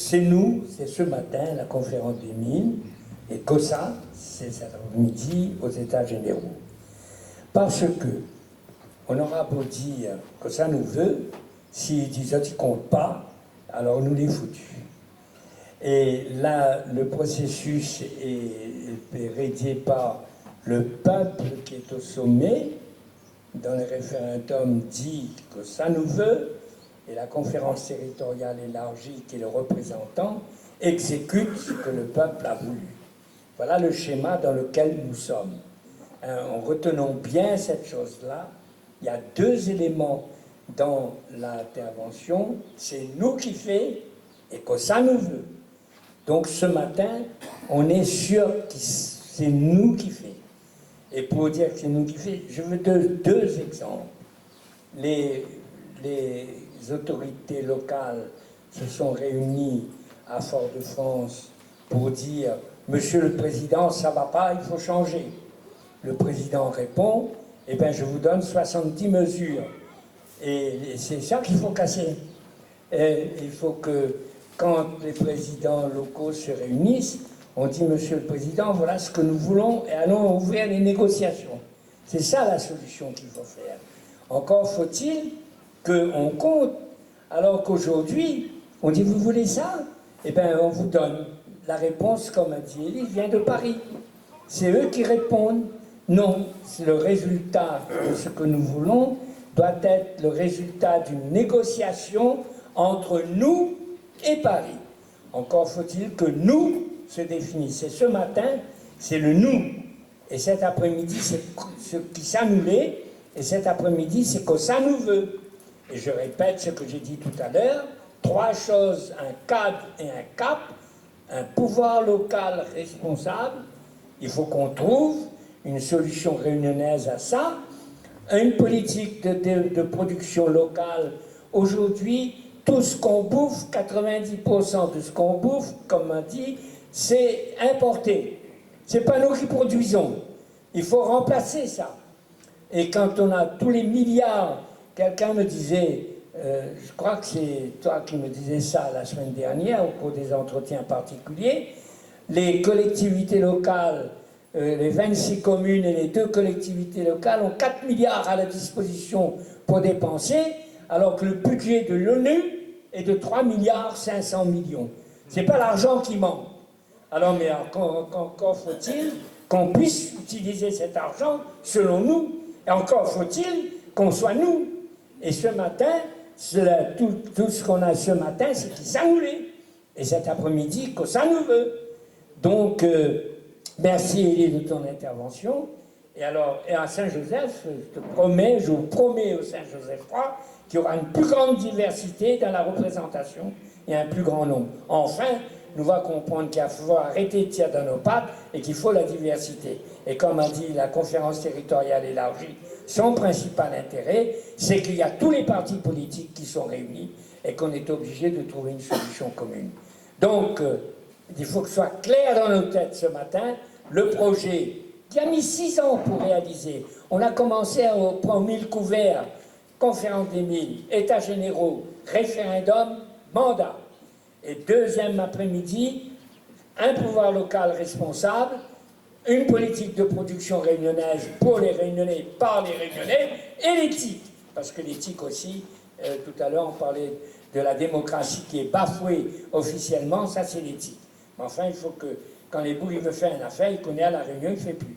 c'est nous, c'est ce matin, la conférence des mines, et COSA, c'est cet après-midi aux États généraux. Parce que, on aura beau dire que ça nous veut, s'ils disent qu'ils ne comptent pas, alors nous les foutus. Et là, le processus est rédigé par le peuple qui est au sommet. Dans le référendum dit que ça nous veut, et la conférence territoriale élargie, qui est le représentant, exécute ce que le peuple a voulu. Voilà le schéma dans lequel nous sommes. Retenons bien cette chose-là. Il y a deux éléments dans l'intervention. C'est nous qui fait et que ça nous veut. Donc ce matin, on est sûr que c'est nous qui fait. Et pour dire que c'est nous qui fait, je veux deux exemples. Les autorités locales se sont réunies à Fort-de-France pour dire « Monsieur le Président, ça ne va pas, il faut changer ». Le Président répond « Eh bien, je vous donne 70 mesures ». Et c'est ça qu'il faut casser. Et il faut que, quand les présidents locaux se réunissent, on dit « Monsieur le Président, voilà ce que nous voulons et allons ouvrir les négociations ». C'est ça la solution qu'il faut faire. Encore faut-il qu'on compte, alors qu'aujourd'hui, on dit « Vous voulez ça ?» Eh bien, on vous donne. La réponse, comme a dit Élie, vient de Paris. C'est eux qui répondent. Non, c'est le résultat de ce que nous voulons doit être le résultat d'une négociation entre nous et Paris. Encore faut-il que nous se définissent. Et ce matin, c'est le nous. Et cet après-midi, c'est ce qui ça nous l'est. Et cet après-midi, c'est que ça nous veut. Et je répète ce que j'ai dit tout à l'heure. Trois choses, un cadre et un cap, un pouvoir local responsable. Il faut qu'on trouve une solution réunionnaise à ça, une politique de production locale. Aujourd'hui, tout ce qu'on bouffe, 90% de ce qu'on bouffe, comme on dit, c'est importé. Ce n'est pas nous qui produisons. Il faut remplacer ça. Et quand on a tous les milliards, quelqu'un me disait, je crois que c'est toi qui me disais ça la semaine dernière, au cours des entretiens particuliers, les collectivités locales, les 26 communes et les 2 collectivités locales ont 4 milliards à la disposition pour dépenser, alors que le budget de l'ONU est de 3 milliards 500 millions. Ce n'est pas l'argent qui manque. Alors, mais encore faut-il qu'on puisse utiliser cet argent selon nous, et encore faut-il qu'on soit nous. Et ce matin, tout ce qu'on a ce matin, c'est qui ça nous l'est. Et cet après-midi, que ça nous veut. Donc, merci Élie de ton intervention. Et alors, et à Saint-Joseph, je vous promets au Saint-Joseph-Roi qu'il y aura une plus grande diversité dans la représentation et un plus grand nombre. Enfin, nous va comprendre qu'il faut arrêter de tirer dans nos pattes et qu'il faut la diversité. Et comme a dit la conférence territoriale élargie, son principal intérêt, c'est qu'il y a tous les partis politiques qui sont réunis et qu'on est obligé de trouver une solution commune. Donc, il faut que ce soit clair dans nos têtes ce matin, le projet qui a mis 6 ans pour réaliser. On a commencé au point 1000 couverts, conférence des mines, états généraux, référendum, mandat. Et deuxième après-midi, un pouvoir local responsable, une politique de production réunionnaise pour les Réunionnais, par les Réunionnais, et l'éthique. Parce que l'éthique aussi, tout à l'heure on parlait de la démocratie qui est bafouée officiellement, ça c'est l'éthique. Mais enfin, il faut que, quand les boules veulent faire une affaire, il connaît à la Réunion, il ne fait plus.